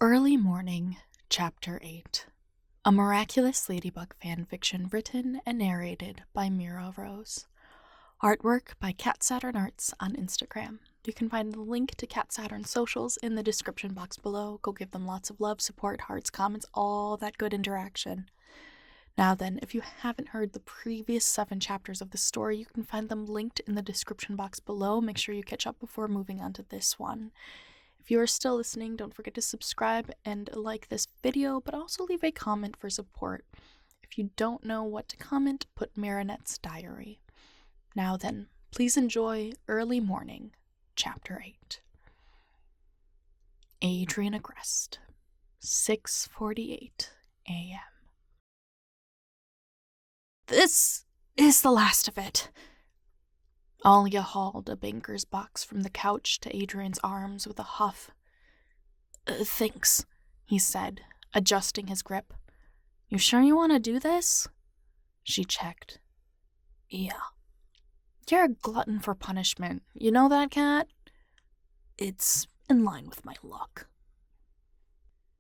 Early Morning, Chapter 8. A Miraculous Ladybug fanfiction written and narrated by Mira Rose. Artwork by Cat Saturn Arts on Instagram. You can find the link to Cat Saturn's socials in the description box below. Go give them lots of love, support, hearts, comments, all that good interaction. Now then, if you haven't heard the previous 7 chapters of the story, you can find them linked in the description box below. Make sure you catch up before moving on to this one. If you are still listening, don't forget to subscribe and like this video, but also leave a comment for support. If you don't know what to comment, put Marinette's diary. Now then, please enjoy Early Morning, Chapter 8. Adrien Marinette, 6:48 a.m. This is the last of it. Alya hauled a banker's box from the couch to Adrien's arms with a huff. Thanks, he said, adjusting his grip. You sure you want to do this? She checked. Yeah. You're a glutton for punishment. You know that, Cat? It's in line with my luck.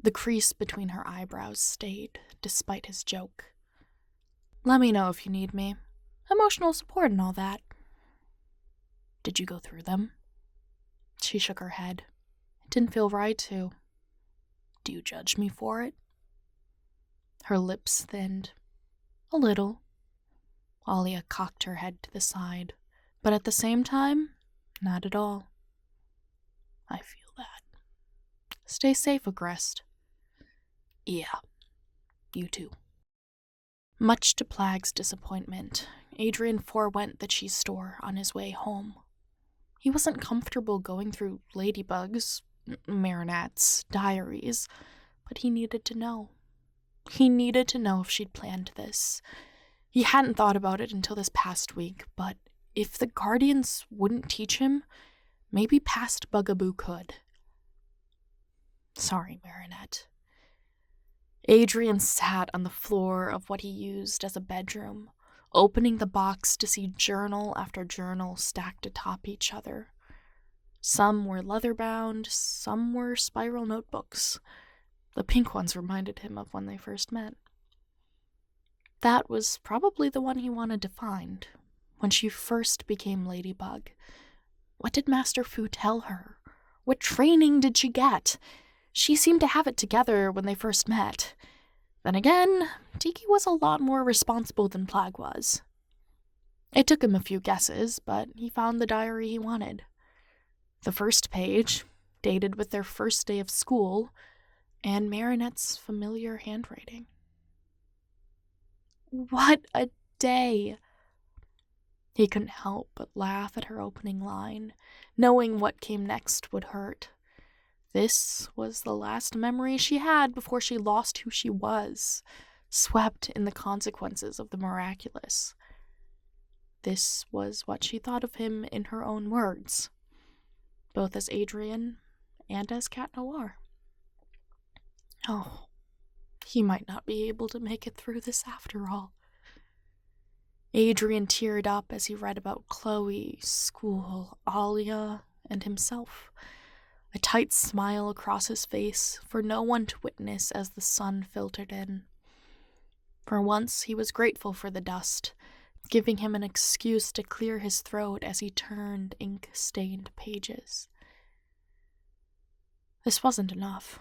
The crease between her eyebrows stayed, despite his joke. Let me know if you need me. Emotional support and all that. Did you go through them? She shook her head. It didn't feel right to. Do you judge me for it? Her lips thinned. A little. Alya cocked her head to the side, but at the same time, not at all. I feel that. Stay safe, Agrest. Yeah, you too. Much to Plag's disappointment, Adrien forewent the cheese store on his way home. He wasn't comfortable going through Ladybug's, Marinette's, diaries, but he needed to know. He needed to know if she'd planned this. He hadn't thought about it until this past week, but if the Guardians wouldn't teach him, maybe past Bugaboo could. Sorry, Marinette. Adrien sat on the floor of what he used as a bedroom, opening the box to see journal after journal stacked atop each other. Some were leather-bound, some were spiral notebooks. The pink ones reminded him of when they first met. That was probably the one he wanted to find, when she first became Ladybug. What did Master Fu tell her? What training did she get? She seemed to have it together when they first met. Then again, Tiki was a lot more responsible than Plag was. It took him a few guesses, but he found the diary he wanted. The first page, dated with their first day of school, and Marinette's familiar handwriting. What a day! He couldn't help but laugh at her opening line, knowing what came next would hurt. This was the last memory she had before she lost who she was, swept in the consequences of the miraculous. This was what she thought of him in her own words, both as Adrien and as Cat Noir. Oh, he might not be able to make it through this after all. Adrien teared up as he read about Chloe, school, Alya, and himself. A tight smile across his face for no one to witness as the sun filtered in. For once, he was grateful for the dust, giving him an excuse to clear his throat as he turned ink-stained pages. This wasn't enough.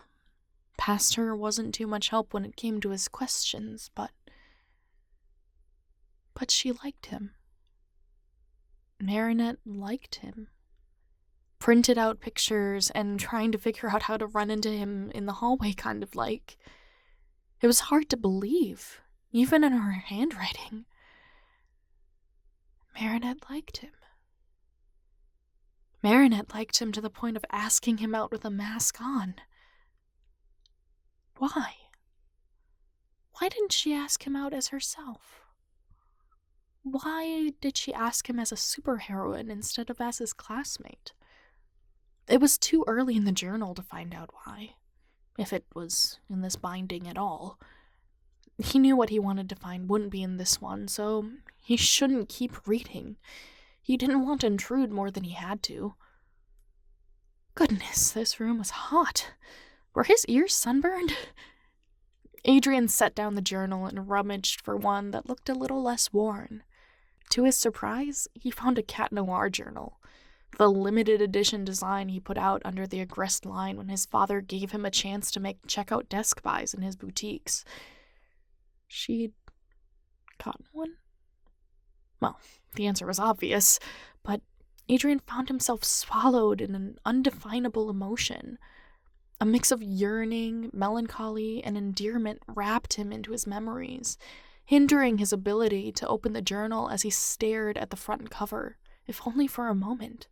Pastor wasn't too much help when it came to his questions, but she liked him. Marinette liked him. Printed out pictures and trying to figure out how to run into him in the hallway kind of like. It was hard to believe, even in her handwriting. Marinette liked him. Marinette liked him to the point of asking him out with a mask on. Why? Why didn't she ask him out as herself? Why did she ask him as a superheroine instead of as his classmate? It was too early in the journal to find out why, if it was in this binding at all. He knew what he wanted to find wouldn't be in this one, so he shouldn't keep reading. He didn't want to intrude more than he had to. Goodness, this room was hot. Were his ears sunburned? Adrien set down the journal and rummaged for one that looked a little less worn. To his surprise, he found a Cat Noir journal, the limited edition design he put out under the Agreste line when his father gave him a chance to make checkout desk buys in his boutiques. She'd gotten one? Well, the answer was obvious, but Adrien found himself swallowed in an undefinable emotion. A mix of yearning, melancholy, and endearment wrapped him into his memories, hindering his ability to open the journal as he stared at the front cover, if only for a moment.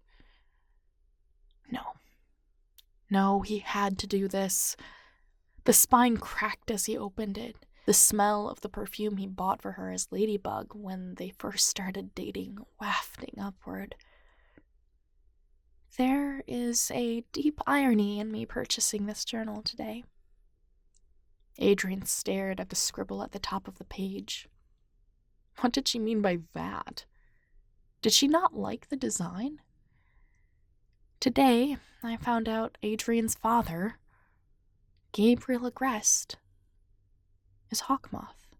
No, he had to do this. The spine cracked as he opened it, the smell of the perfume he bought for her as Ladybug when they first started dating wafting upward. There is a deep irony in me purchasing this journal today. Adrien stared at the scribble at the top of the page. What did she mean by that? Did she not like the design? Today, I found out Adrien's father, Gabriel Agreste, is Hawkmoth.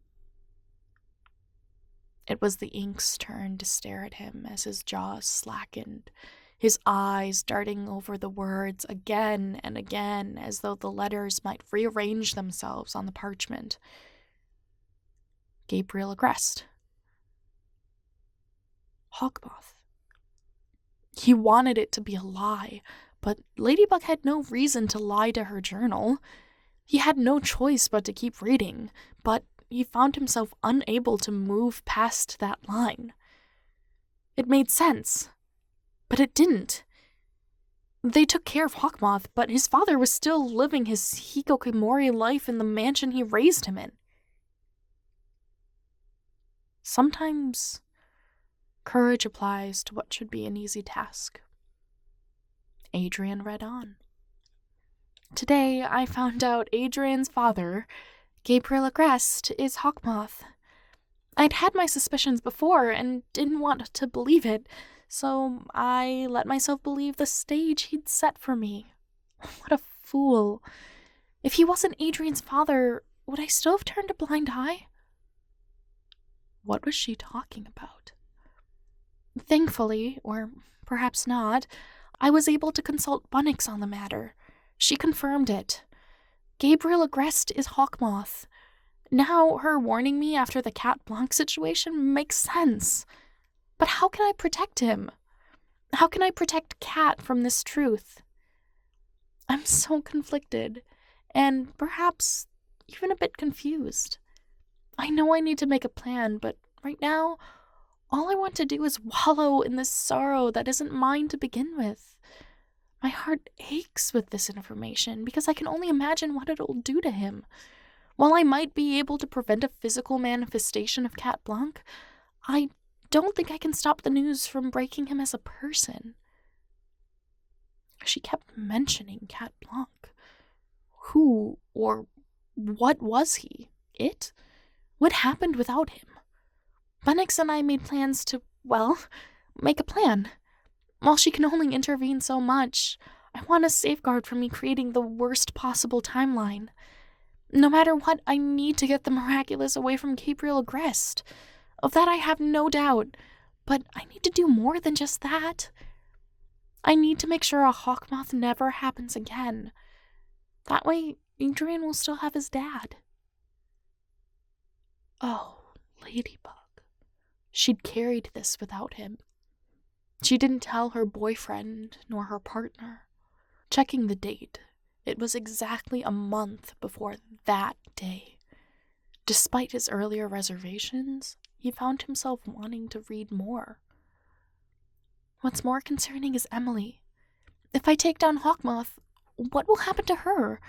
It was the ink's turn to stare at him as his jaws slackened, his eyes darting over the words again and again as though the letters might rearrange themselves on the parchment. Gabriel Agreste. Hawkmoth. He wanted it to be a lie, but Ladybug had no reason to lie to her journal. He had no choice but to keep reading, but he found himself unable to move past that line. It made sense, but it didn't. They took care of Hawkmoth, but his father was still living his hikikomori life in the mansion he raised him in. Sometimes courage applies to what should be an easy task. Adrien read on. Today, I found out Adrien's father, Gabriel Agreste, is Hawkmoth. I'd had my suspicions before and didn't want to believe it, so I let myself believe the stage he'd set for me. What a fool. If he wasn't Adrien's father, would I still have turned a blind eye? What was she talking about? Thankfully, or perhaps not, I was able to consult Bunnix on the matter. She confirmed it. Gabriel Agreste is Hawkmoth. Now her warning me after the Cat Blanc situation makes sense. But how can I protect him? How can I protect Cat from this truth? I'm so conflicted, and perhaps even a bit confused. I know I need to make a plan, but right now, all I want to do is wallow in this sorrow that isn't mine to begin with. My heart aches with this information because I can only imagine what it'll do to him. While I might be able to prevent a physical manifestation of Cat Blanc, I don't think I can stop the news from breaking him as a person. She kept mentioning Cat Blanc. Who or what was he? It? What happened without him? Bunnix and I made plans to, make a plan. While she can only intervene so much, I want a safeguard from me creating the worst possible timeline. No matter what, I need to get the Miraculous away from Gabriel Agreste. Of that I have no doubt, but I need to do more than just that. I need to make sure a Hawkmoth never happens again. That way, Adrien will still have his dad. Oh, Ladybug. She'd carried this without him. She didn't tell her boyfriend nor her partner. Checking the date, it was exactly a month before that day. Despite his earlier reservations, he found himself wanting to read more. What's more concerning is Emily. If I take down Hawkmoth, what will happen to her?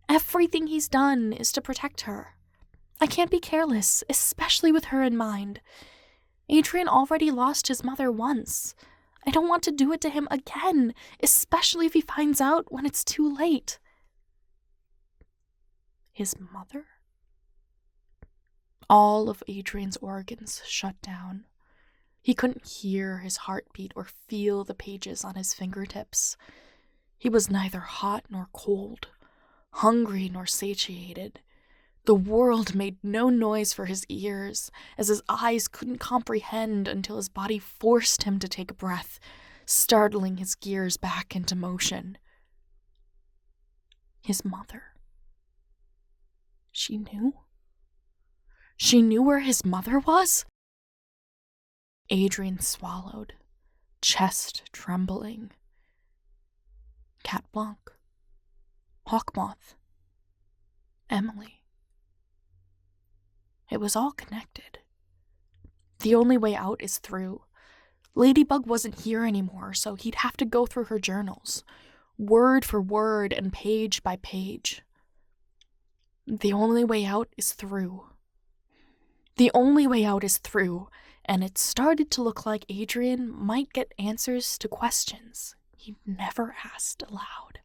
Everything he's done is to protect her. I can't be careless, especially with her in mind. Adrien already lost his mother once. I don't want to do it to him again, especially if he finds out when it's too late. His mother? All of Adrien's organs shut down. He couldn't hear his heartbeat or feel the pages on his fingertips. He was neither hot nor cold, hungry nor satiated. The world made no noise for his ears, as his eyes couldn't comprehend until his body forced him to take a breath, startling his gears back into motion. His mother. She knew? She knew where his mother was? Adrien swallowed, chest trembling. Cat Blanc. Hawkmoth. Emily. It was all connected. The only way out is through. Ladybug wasn't here anymore, so he'd have to go through her journals, word for word and page by page. The only way out is through. The only way out is through, and it started to look like Adrien might get answers to questions he never asked aloud.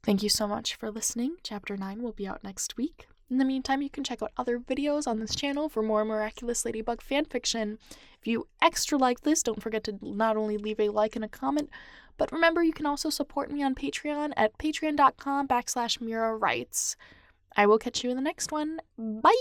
Thank you so much for listening. Chapter 9 will be out next week. In the meantime, you can check out other videos on this channel for more Miraculous Ladybug fanfiction. If you extra like this, don't forget to not only leave a like and a comment, but remember you can also support me on Patreon at patreon.com/MiraWrites. I will catch you in the next one. Bye!